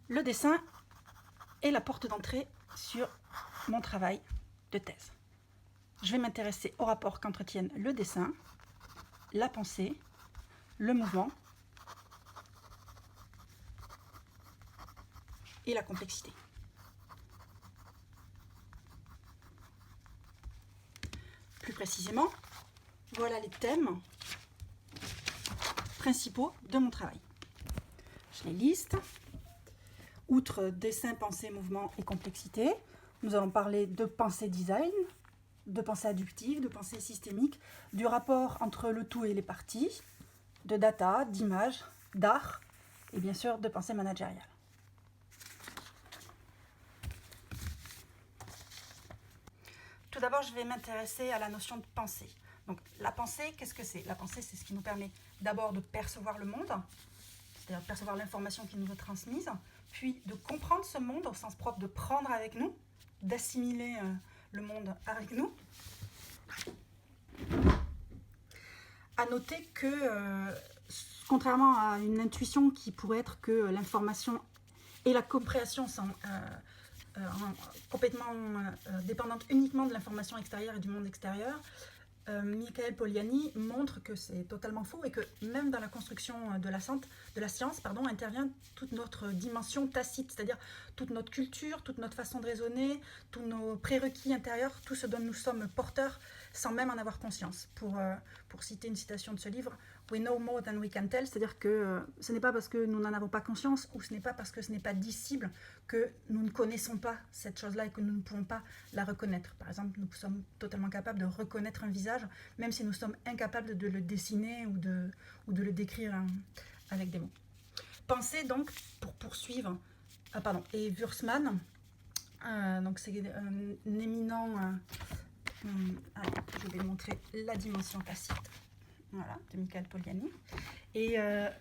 Le dessin est la porte d'entrée sur mon travail de thèse. Je vais m'intéresser au rapport qu'entretiennent le dessin, la pensée, le mouvement et la complexité. Plus précisément, voilà les thèmes principaux de mon travail. Je les liste. Outre dessin, pensée, mouvement et complexité, nous allons parler de pensée design, de pensée adductive, de pensée systémique, du rapport entre le tout et les parties, de data, d'images, d'art et bien sûr de pensée managériale. Tout d'abord, je vais m'intéresser à la notion de pensée. Donc, la pensée, qu'est-ce que c'est? La pensée, c'est ce qui nous permet d'abord de percevoir le monde, c'est-à-dire percevoir l'information qui nous est transmise, puis de comprendre ce monde au sens propre de prendre avec nous, d'assimiler le monde avec nous. À noter que, contrairement à une intuition qui pourrait être que l'information et la compréhension sont complètement dépendantes uniquement de l'information extérieure et du monde extérieur, Michael Polanyi montre que c'est totalement faux et que même dans la construction de la science, intervient toute notre dimension tacite, c'est-à-dire toute notre culture, toute notre façon de raisonner, tous nos prérequis intérieurs, tout ce dont nous sommes porteurs sans même en avoir conscience. Pour citer une citation de ce livre, « We know more than we can tell », c'est-à-dire que ce n'est pas parce que nous n'en avons pas conscience ou ce n'est pas parce que ce n'est pas dissible que nous ne connaissons pas cette chose-là et que nous ne pouvons pas la reconnaître. Par exemple, nous sommes totalement capables de reconnaître un visage, même si nous sommes incapables de le dessiner ou de le décrire avec des mots. Pensez donc, pour poursuivre, et Wurzmann, donc c'est un éminent, je vais montrer la dimension tacite, voilà, de Michael Polanyi. Et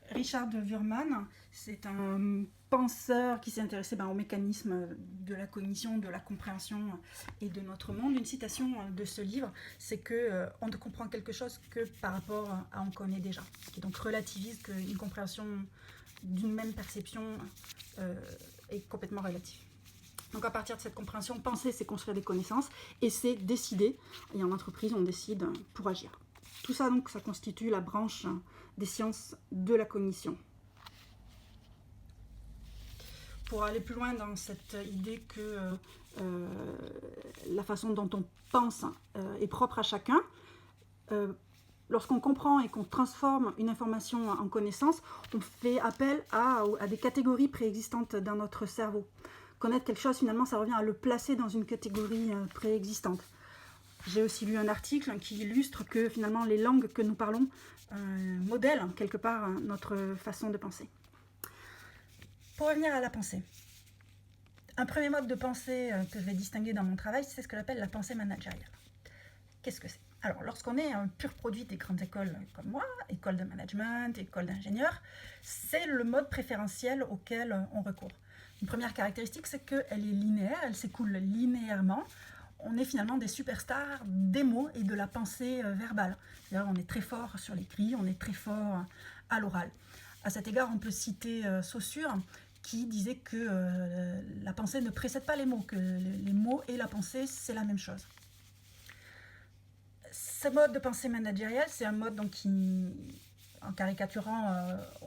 Richard Wurman, c'est un penseur qui s'est intéressé au mécanisme de la cognition, de la compréhension et de notre monde. Une citation de ce livre, c'est que on ne comprend quelque chose que par rapport à on connaît déjà, qui donc relativise qu'une compréhension d'une même perception est complètement relative. Donc à partir de cette compréhension, penser, c'est construire des connaissances et c'est décider. Et en entreprise, on décide pour agir. Tout ça, donc, ça constitue la branche des sciences de la cognition. Pour aller plus loin dans cette idée que la façon dont on pense est propre à chacun, lorsqu'on comprend et qu'on transforme une information en connaissance, on fait appel à des catégories préexistantes dans notre cerveau. Connaître quelque chose, finalement, ça revient à le placer dans une catégorie préexistante. J'ai aussi lu un article qui illustre que finalement les langues que nous parlons modèlent quelque part notre façon de penser. Pour revenir à la pensée, un premier mode de pensée que je vais distinguer dans mon travail, c'est ce que j'appelle la pensée managériale. Qu'est-ce que c'est? Alors, lorsqu'on est un pur produit des grandes écoles comme moi, école de management, école d'ingénieur, c'est le mode préférentiel auquel on recourt. Une première caractéristique, c'est qu'elle est linéaire, elle s'écoule linéairement. On est finalement des superstars des mots et de la pensée verbale. C'est-à-dire on est très fort sur l'écrit, on est très fort à l'oral. À cet égard, on peut citer Saussure qui disait que la pensée ne précède pas les mots, que les mots et la pensée, c'est la même chose. Ce mode de pensée managériale, c'est un mode donc, qui, en caricaturant,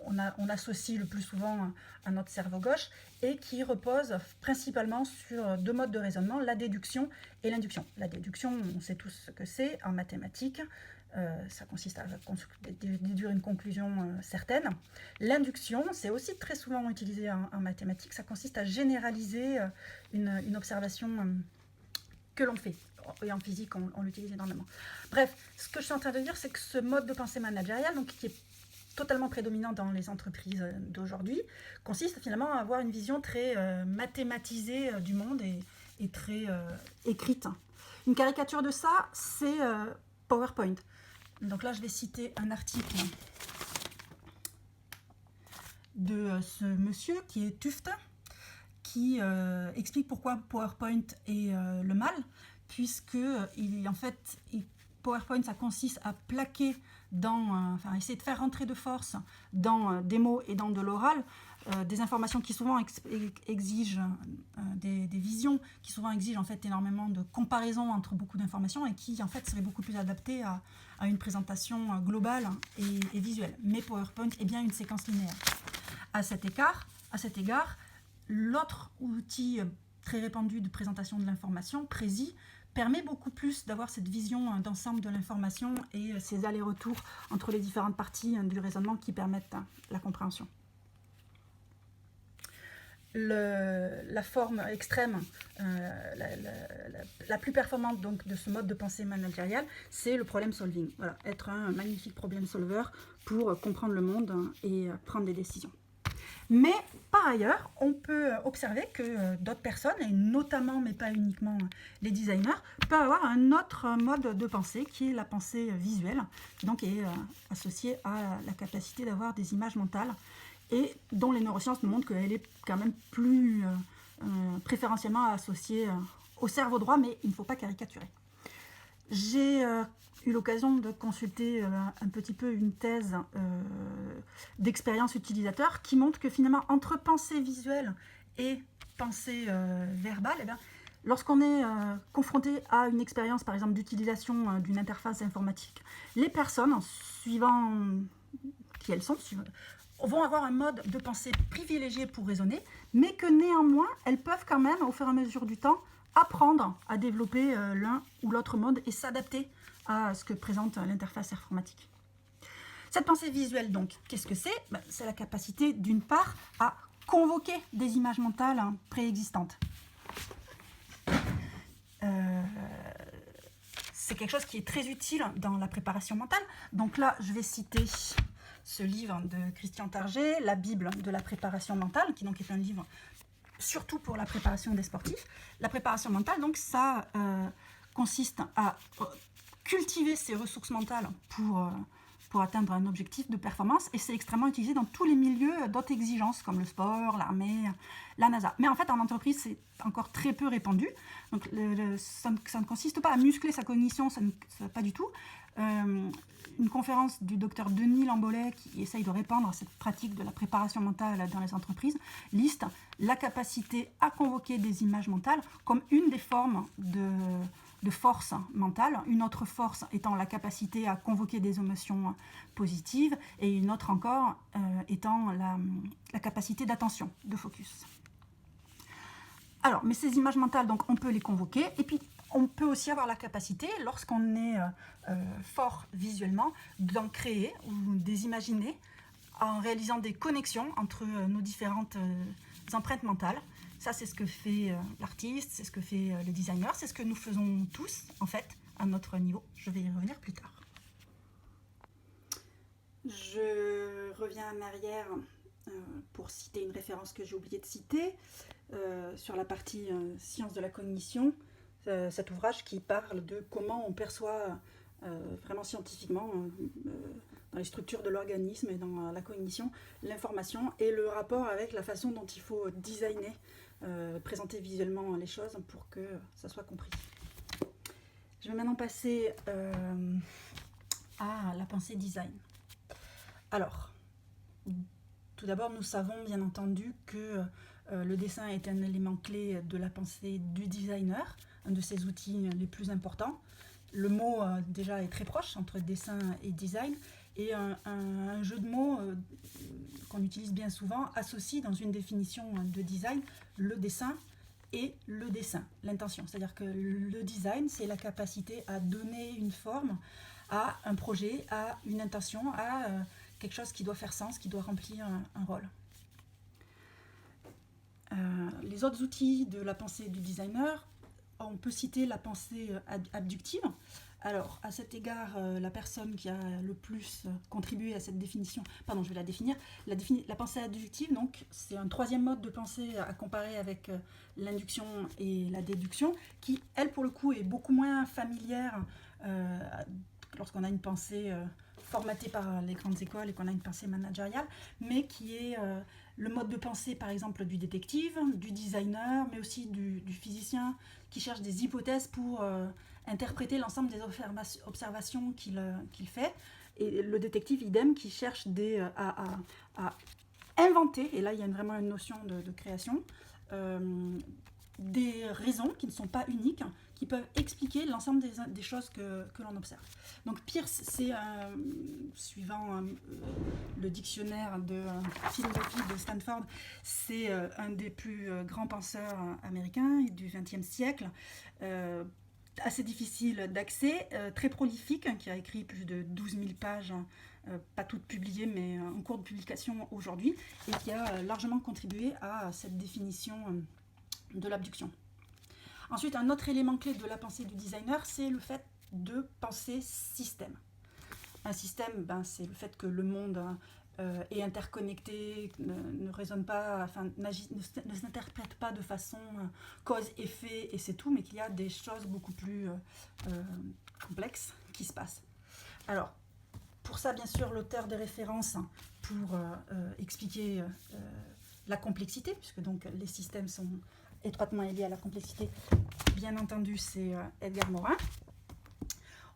on associe le plus souvent à notre cerveau gauche et qui repose principalement sur deux modes de raisonnement, la déduction et l'induction. La déduction, on sait tous ce que c'est en mathématiques, ça consiste à déduire une conclusion certaine. L'induction, c'est aussi très souvent utilisé en mathématiques, ça consiste à généraliser une observation que l'on fait. Et en physique, on l'utilise énormément. Bref, ce que je suis en train de dire, c'est que ce mode de pensée managériale, donc, qui est totalement prédominant dans les entreprises d'aujourd'hui, consiste finalement à avoir une vision très mathématisée du monde et très écrite. Une caricature de ça, c'est PowerPoint. Donc là, je vais citer un article de ce monsieur qui est Tufte, qui explique pourquoi PowerPoint est le mal, puisque en fait, PowerPoint, ça consiste à plaquer essayer de faire rentrer de force dans des mots et dans de l'oral des informations qui souvent exigent des visions, qui souvent exigent en fait énormément de comparaison entre beaucoup d'informations et qui en fait seraient beaucoup plus adaptées à une présentation globale et visuelle. Mais PowerPoint est bien une séquence linéaire. À cet égard, l'autre outil très répandu de présentation de l'information, Prési, permet beaucoup plus d'avoir cette vision d'ensemble de l'information et ces allers-retours entre les différentes parties du raisonnement qui permettent la compréhension. La forme extrême, la plus performante donc, de ce mode de pensée managériale, c'est le problem solving. Voilà, être un magnifique problem solver pour comprendre le monde et prendre des décisions. Mais par ailleurs, on peut observer que d'autres personnes, et notamment, mais pas uniquement les designers, peuvent avoir un autre mode de pensée qui est la pensée visuelle, qui donc est associée à la capacité d'avoir des images mentales et dont les neurosciences nous montrent qu'elle est quand même plus préférentiellement associée au cerveau droit, mais il ne faut pas caricaturer. J'ai eu l'occasion de consulter un petit peu une thèse d'expérience utilisateur qui montre que finalement, entre pensée visuelle et pensée verbale, eh bien, lorsqu'on est confronté à une expérience, par exemple, d'utilisation d'une interface informatique, les personnes, suivant qui elles sont, vont avoir un mode de pensée privilégié pour raisonner, mais que néanmoins, elles peuvent quand même, au fur et à mesure du temps, apprendre à développer l'un ou l'autre mode et s'adapter à ce que présente l'interface informatique. Cette pensée visuelle, donc, qu'est-ce que c'est ? C'est la capacité, d'une part, à convoquer des images mentales préexistantes. C'est quelque chose qui est très utile dans la préparation mentale. Donc là, je vais citer ce livre de Christian Target, La Bible de la préparation mentale, qui donc est un livre surtout pour la préparation des sportifs. La préparation mentale, donc, ça consiste à cultiver ses ressources mentales pour atteindre un objectif de performance, et c'est extrêmement utilisé dans tous les milieux d'autres exigences, comme le sport, l'armée, la NASA. Mais en fait, en entreprise, c'est encore très peu répandu. Donc, ça ne consiste pas à muscler sa cognition, ça pas du tout. Une conférence du docteur Denis Lambolet, qui essaye de répandre cette pratique de la préparation mentale dans les entreprises, liste la capacité à convoquer des images mentales comme une des formes de force mentale, une autre force étant la capacité à convoquer des émotions positives, et une autre encore étant la capacité d'attention, de focus. Alors, mais ces images mentales, donc, on peut les convoquer, et puis on peut aussi avoir la capacité, lorsqu'on est fort visuellement, d'en créer ou d'imaginer en réalisant des connexions entre nos différentes empreintes mentales. Ça, c'est ce que fait l'artiste, c'est ce que fait le designer, c'est ce que nous faisons tous, en fait, à notre niveau. Je vais y revenir plus tard. Je reviens en arrière pour citer une référence que j'ai oublié de citer sur la partie sciences de la cognition, cet ouvrage qui parle de comment on perçoit vraiment scientifiquement dans les structures de l'organisme et dans la cognition l'information et le rapport avec la façon dont il faut designer, présenter visuellement les choses pour que ça soit compris. Je vais maintenant passer à la pensée design. Alors, tout d'abord, nous savons bien entendu que le dessin est un élément clé de la pensée du designer, un de ses outils les plus importants. Le mot déjà est très proche entre dessin et design, et un jeu de mots qu'on utilise bien souvent associe dans une définition de design le dessin et le dessin, l'intention. C'est-à-dire que le design, c'est la capacité à donner une forme à un projet, à une intention, à quelque chose qui doit faire sens, qui doit remplir un rôle. Les autres outils de la pensée du designer, on peut citer la pensée abductive. Alors, à cet égard, la personne qui a le plus contribué à cette définition, pardon, je vais la définir. La pensée abductive, donc, c'est un troisième mode de pensée à comparer avec l'induction et la déduction, qui, elle, pour le coup, est beaucoup moins familière lorsqu'on a une pensée formatée par les grandes écoles et qu'on a une pensée managériale, mais qui est le mode de pensée, par exemple, du détective, du designer, mais aussi du physicien, qui cherche des hypothèses pour interpréter l'ensemble des observations qu'il fait, et le détective idem qui cherche à inventer, et là il y a vraiment une notion de création, des raisons qui ne sont pas uniques, qui peuvent expliquer l'ensemble des choses que l'on observe. Donc Peirce, c'est, suivant le dictionnaire de philosophie de Stanford, c'est un des plus grands penseurs américains du XXe siècle, assez difficile d'accès, très prolifique, qui a écrit plus de 12 000 pages, pas toutes publiées, mais en cours de publication aujourd'hui, et qui a largement contribué à cette définition de l'abduction. Ensuite, un autre élément clé de la pensée du designer, c'est le fait de penser système. Un système, c'est le fait que le monde est interconnecté, ne raisonne pas, enfin, ne s'interprète pas de façon cause-effet et c'est tout, mais qu'il y a des choses beaucoup plus complexes qui se passent. Alors, pour ça, bien sûr, l'auteur des références pour expliquer la complexité, puisque donc les systèmes sont étroitement liés à la complexité, bien entendu, c'est Edgar Morin.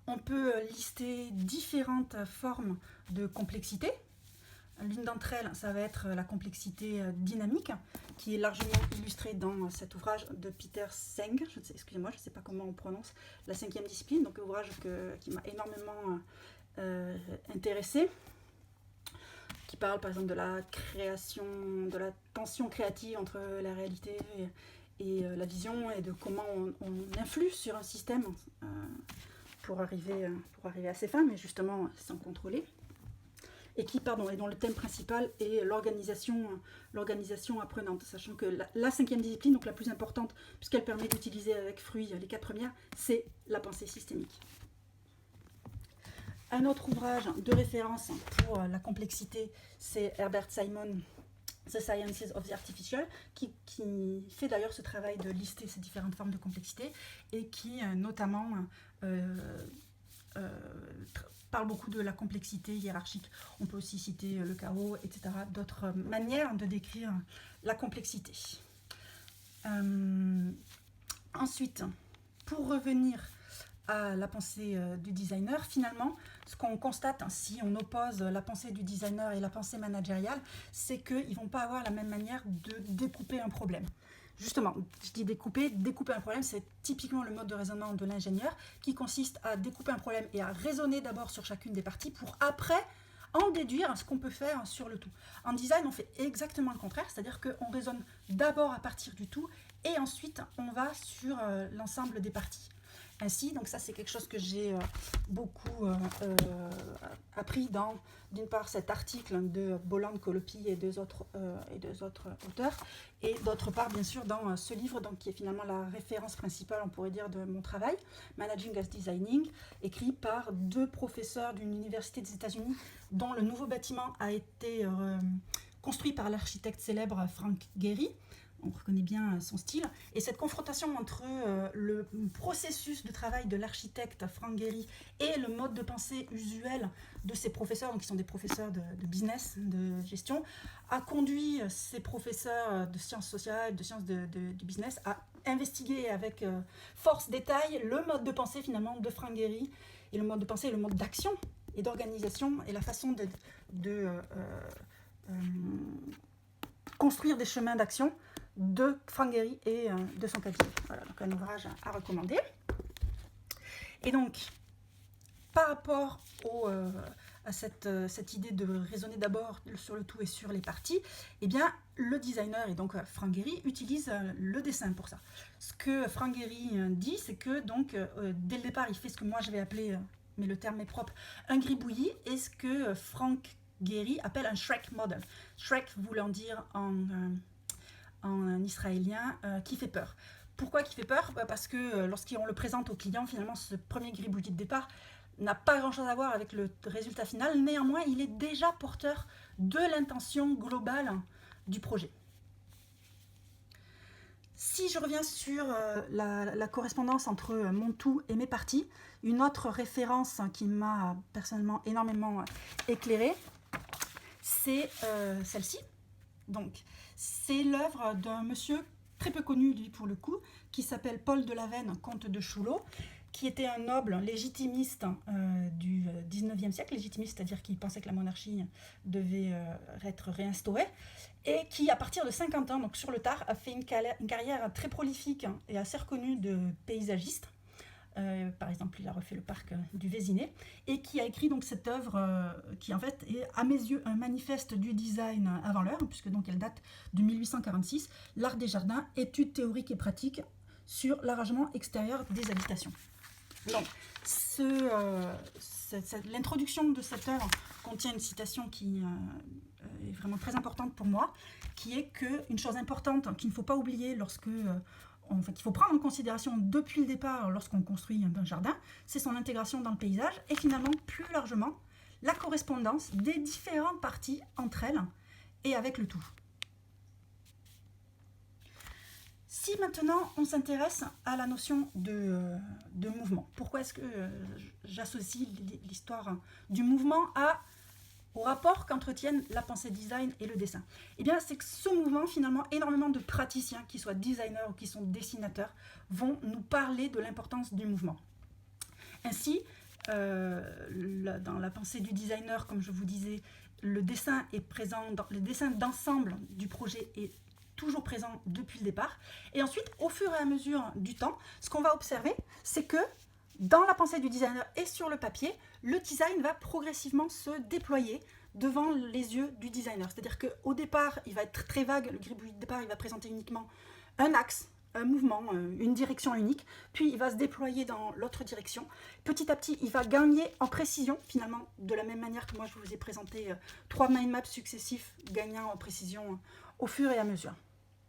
On peut lister différentes formes de complexité. L'une d'entre elles, ça va être la complexité dynamique, qui est largement illustrée dans cet ouvrage de Peter Senge, excusez-moi, je ne sais pas comment on prononce, La 5e discipline, donc un ouvrage qui m'a énormément intéressé, qui parle par exemple de la création, de la tension créative entre la réalité et la vision, et de comment on influe sur un système pour arriver à ses fins, mais justement sans contrôler. Et dont le thème principal est l'organisation apprenante, sachant que la 5e discipline, donc la plus importante, puisqu'elle permet d'utiliser avec fruit les 4 premières, c'est la pensée systémique. Un autre ouvrage de référence pour la complexité, c'est Herbert Simon, The Sciences of the Artificial, qui fait d'ailleurs ce travail de lister ces différentes formes de complexité et qui notamment parle beaucoup de la complexité hiérarchique. On peut aussi citer le chaos, etc. D'autres manières de décrire la complexité. Ensuite, pour revenir à la pensée du designer, finalement, ce qu'on constate si on oppose la pensée du designer et la pensée managériale, c'est qu'ils ne vont pas avoir la même manière de découper un problème. Justement, je dis découper un problème, c'est typiquement le mode de raisonnement de l'ingénieur qui consiste à découper un problème et à raisonner d'abord sur chacune des parties pour après en déduire ce qu'on peut faire sur le tout. En design, on fait exactement le contraire, c'est-à-dire qu'on raisonne d'abord à partir du tout et ensuite on va sur l'ensemble des parties. Ainsi, donc ça c'est quelque chose que j'ai beaucoup appris dans, d'une part, cet article de Boland, Colopi et deux autres auteurs, et d'autre part, bien sûr, dans ce livre, donc, qui est finalement la référence principale, on pourrait dire, de mon travail, Managing as Designing, écrit par 2 professeurs d'une université des États-Unis, dont le nouveau bâtiment a été construit par l'architecte célèbre Frank Gehry. On reconnaît bien son style. Et cette confrontation entre le processus de travail de l'architecte Frank Gehry et le mode de pensée usuel de ses professeurs, donc qui sont des professeurs de business, de gestion, a conduit ces professeurs de sciences sociales, de sciences du business à investiguer avec force détail le mode de pensée finalement de Frank Gehry, et le mode de pensée et le mode d'action et d'organisation et la façon de construire des chemins d'action de Frank Gehry et de son cabinet. Voilà, donc un ouvrage à recommander. Et donc, par rapport à cette idée de raisonner d'abord sur le tout et sur les parties, eh bien, le designer, et donc Frank Gehry, utilise le dessin pour ça. Ce que Frank Gehry dit, c'est que donc, dès le départ, il fait ce que moi je vais appeler, mais le terme est propre, un gribouillis, et ce que Frank Gehry appelle un Shrek model. Shrek voulant dire en israélien qui fait peur. Pourquoi qui fait peur ? Parce que lorsqu'on le présente au client, finalement, ce premier gribouillis de départ n'a pas grand-chose à voir avec le résultat final. Néanmoins, il est déjà porteur de l'intention globale du projet. Si je reviens sur la correspondance entre mon tout et mes parties, une autre référence qui m'a personnellement énormément éclairée, c'est celle-ci. Donc, c'est l'œuvre d'un monsieur très peu connu, lui, pour le coup, qui s'appelle Paul Delaveine, comte de Choulot, qui était un noble légitimiste du 19e siècle, légitimiste, c'est-à-dire qui pensait que la monarchie devait être réinstaurée, et qui, à partir de 50 ans, donc sur le tard, a fait une carrière très prolifique et assez reconnue de paysagiste. Par exemple, il a refait le parc du Vésinet, et qui a écrit donc cette œuvre qui en fait est à mes yeux un manifeste du design avant l'heure, puisque donc elle date de 1846, L'art des jardins, études théoriques et pratiques sur l'arrangement extérieur des habitations. Donc, l'introduction de cette œuvre contient une citation qui est vraiment très importante pour moi, qui est qu'une chose importante qu'il ne faut pas oublier qu'il faut prendre en considération depuis le départ lorsqu'on construit un jardin, c'est son intégration dans le paysage et finalement plus largement la correspondance des différentes parties entre elles et avec le tout. Si maintenant on s'intéresse à la notion de mouvement, pourquoi est-ce que j'associe l'histoire du mouvement au rapport qu'entretiennent la pensée design et le dessin? Eh bien, c'est que ce mouvement, finalement, énormément de praticiens, qui soient designers ou qui sont dessinateurs, vont nous parler de l'importance du mouvement. Ainsi, dans la pensée du designer, comme je vous disais, le dessin est présent, le dessin d'ensemble du projet est toujours présent depuis le départ. Et ensuite, au fur et à mesure du temps, ce qu'on va observer, c'est que dans la pensée du designer et sur le papier, le design va progressivement se déployer devant les yeux du designer. C'est-à-dire qu'au départ, il va être très vague, le gribouillis de départ, il va présenter uniquement un axe, un mouvement, une direction unique, puis il va se déployer dans l'autre direction. Petit à petit, il va gagner en précision, finalement, de la même manière que moi je vous ai présenté 3 mind maps successifs gagnant en précision au fur et à mesure.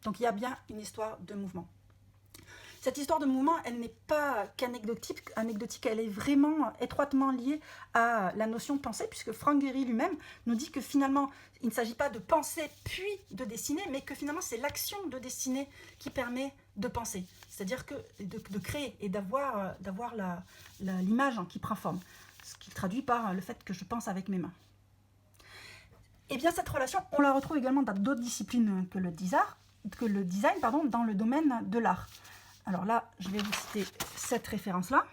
Donc il y a bien une histoire de mouvement. Cette histoire de mouvement, elle n'est pas qu'anecdotique, elle est vraiment étroitement liée à la notion de pensée, puisque Frank Gehry lui-même nous dit que finalement, il ne s'agit pas de penser puis de dessiner, mais que finalement, c'est l'action de dessiner qui permet de penser, c'est-à-dire que de créer et d'avoir l'image qui prend forme, ce qui traduit par le fait que je pense avec mes mains. Et bien cette relation, on la retrouve également dans d'autres disciplines que le design, dans le domaine de l'art. Alors là, je vais vous citer cette référence-là.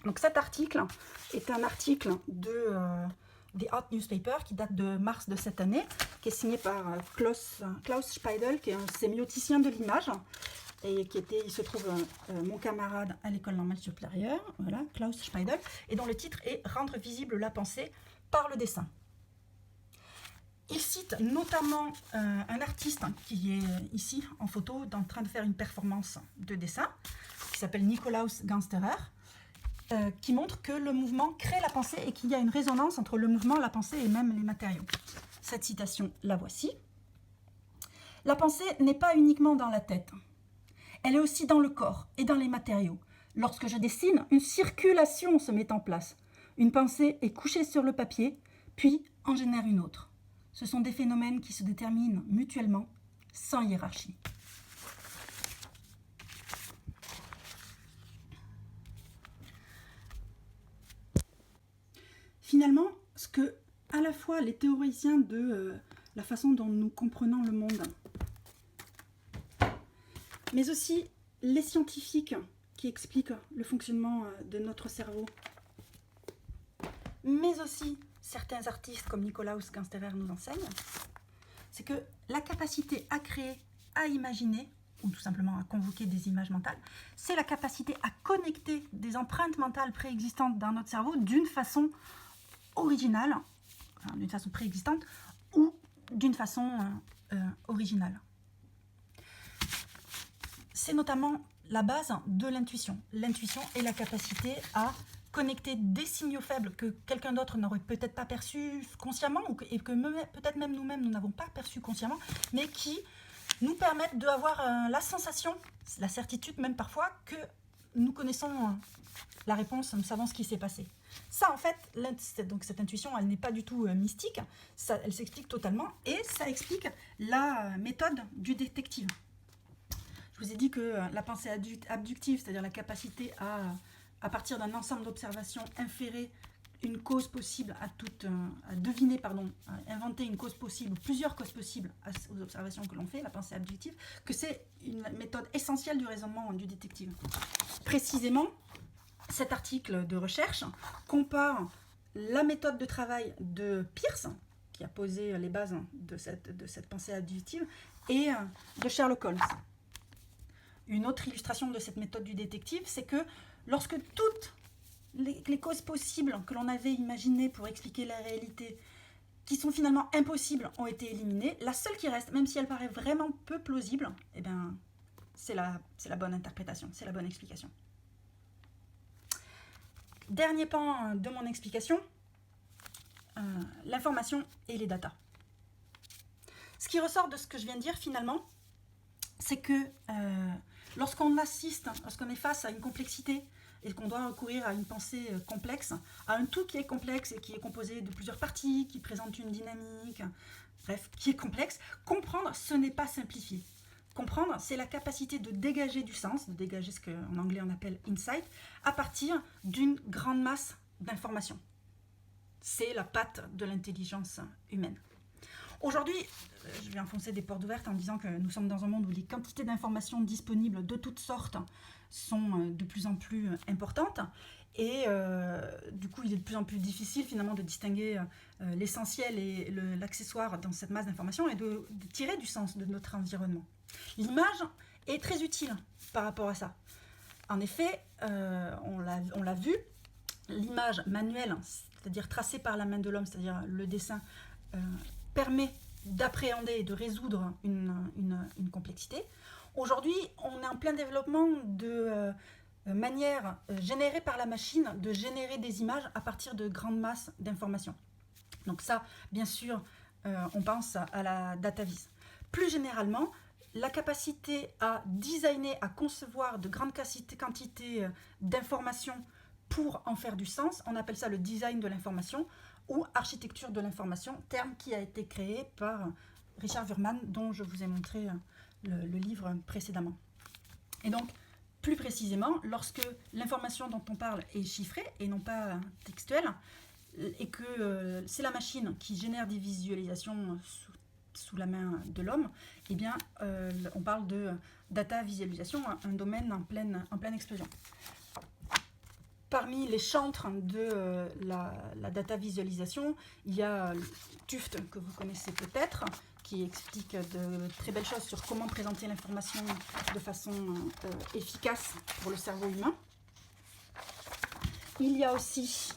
Donc cet article est un article de The Art Newspaper qui date de mars de cette année, qui est signé par Klaus Speidel, qui est un sémioticien de l'image, et il se trouve mon camarade à l'école normale supérieure, voilà, Klaus Speidel, et dont le titre est « Rendre visible la pensée par le dessin ». Il cite notamment un artiste qui est ici en photo en train de faire une performance de dessin, qui s'appelle Nikolaus Gansterer, qui montre que le mouvement crée la pensée et qu'il y a une résonance entre le mouvement, la pensée et même les matériaux. Cette citation, la voici. « La pensée n'est pas uniquement dans la tête. Elle est aussi dans le corps et dans les matériaux. Lorsque je dessine, une circulation se met en place. Une pensée est couchée sur le papier, puis en génère une autre. Ce sont des phénomènes qui se déterminent mutuellement, sans hiérarchie. » Finalement, ce que à la fois les théoriciens de la façon dont nous comprenons le monde, mais aussi les scientifiques qui expliquent le fonctionnement de notre cerveau, mais aussi certains artistes comme Nikolaus Gansterer nous enseignent, c'est que la capacité à créer, à imaginer, ou tout simplement à convoquer des images mentales, c'est la capacité à connecter des empreintes mentales préexistantes dans notre cerveau d'une façon originale, d'une façon préexistante, ou d'une façon originale. C'est notamment la base de l'intuition. L'intuition est la capacité à connecter des signaux faibles que quelqu'un d'autre n'aurait peut-être pas perçus consciemment, et que peut-être même nous-mêmes nous n'avons pas perçus consciemment, mais qui nous permettent d'avoir la sensation, la certitude même parfois, que nous connaissons la réponse, nous savons ce qui s'est passé. Ça en fait, donc cette intuition, elle n'est pas du tout mystique, elle s'explique totalement, et ça explique la méthode du détective. Je vous ai dit que la pensée abductive, c'est-à-dire la capacité à partir d'un ensemble d'observations, inférer une cause possible à deviner, à inventer une cause possible, plusieurs causes possibles aux observations que l'on fait, la pensée abductive, que c'est une méthode essentielle du raisonnement du détective. Précisément, cet article de recherche compare la méthode de travail de Peirce, qui a posé les bases de cette pensée adductive, et de Sherlock Holmes. Une autre illustration de cette méthode du détective, c'est que lorsque toutes les causes possibles que l'on avait imaginées pour expliquer la réalité, qui sont finalement impossibles, ont été éliminées, la seule qui reste, même si elle paraît vraiment peu plausible, eh bien, c'est la bonne interprétation, c'est la bonne explication. Dernier pan de mon explication, l'information et les datas. Ce qui ressort de ce que je viens de dire finalement, c'est que lorsqu'on est face à une complexité et qu'on doit recourir à une pensée complexe, à un tout qui est complexe et qui est composé de plusieurs parties, qui présente une dynamique, bref, qui est complexe, comprendre, ce n'est pas simplifier. Comprendre, c'est la capacité de dégager du sens, de dégager ce qu'en anglais on appelle insight, à partir d'une grande masse d'informations. C'est la patte de l'intelligence humaine. Aujourd'hui, je vais enfoncer des portes ouvertes en disant que nous sommes dans un monde où les quantités d'informations disponibles de toutes sortes sont de plus en plus importantes et du coup il est de plus en plus difficile finalement de distinguer l'essentiel et l'accessoire dans cette masse d'informations et de tirer du sens de notre environnement. L'image est très utile par rapport à ça. En effet, on l'a vu, l'image manuelle, c'est-à-dire tracée par la main de l'homme, c'est-à-dire le dessin, permet d'appréhender et de résoudre une complexité. Aujourd'hui, on est en plein développement de manières générées par la machine de générer des images à partir de grandes masses d'informations. Donc ça, bien sûr, on pense à la data vis. Plus généralement, la capacité à designer, à concevoir de grandes quantités d'informations pour en faire du sens, on appelle ça le design de l'information ou architecture de l'information, terme qui a été créé par Richard Wurman, dont je vous ai montré le livre précédemment. Et donc, plus précisément, lorsque l'information dont on parle est chiffrée et non pas textuelle, et que c'est la machine qui génère des visualisations sous la main de l'homme, eh bien, on parle de data visualisation, un domaine en pleine explosion. Parmi les chantres de la data visualisation, il y a Tufte, que vous connaissez peut-être, qui explique de très belles choses sur comment présenter l'information de façon efficace pour le cerveau humain. Il y a aussi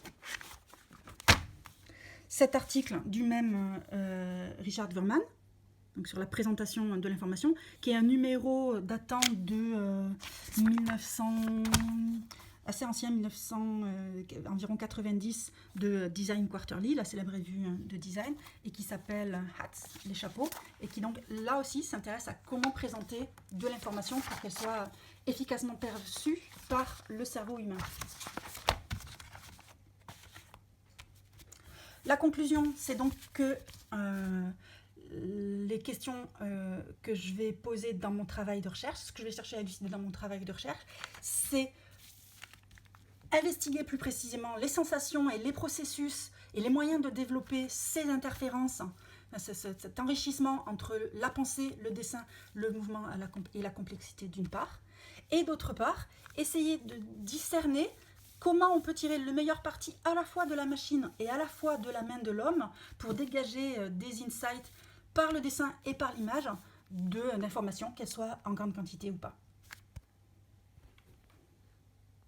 cet article du même Richard Wurman, donc sur la présentation de l'information, qui est un numéro datant de 1900... assez ancien, environ 90, de Design Quarterly, la célèbre revue de design, et qui s'appelle Hats, les chapeaux, et qui donc là aussi s'intéresse à comment présenter de l'information pour qu'elle soit efficacement perçue par le cerveau humain. La conclusion, c'est donc que les questions que je vais poser dans mon travail de recherche, ce que je vais chercher à élucider dans mon travail de recherche, c'est investiguer plus précisément les sensations et les processus et les moyens de développer ces interférences, cet enrichissement entre la pensée, le dessin, le mouvement et la complexité d'une part, et d'autre part, essayer de discerner comment on peut tirer le meilleur parti à la fois de la machine et à la fois de la main de l'homme pour dégager des insights par le dessin et par l'image d'informations, qu'elles soient en grande quantité ou pas.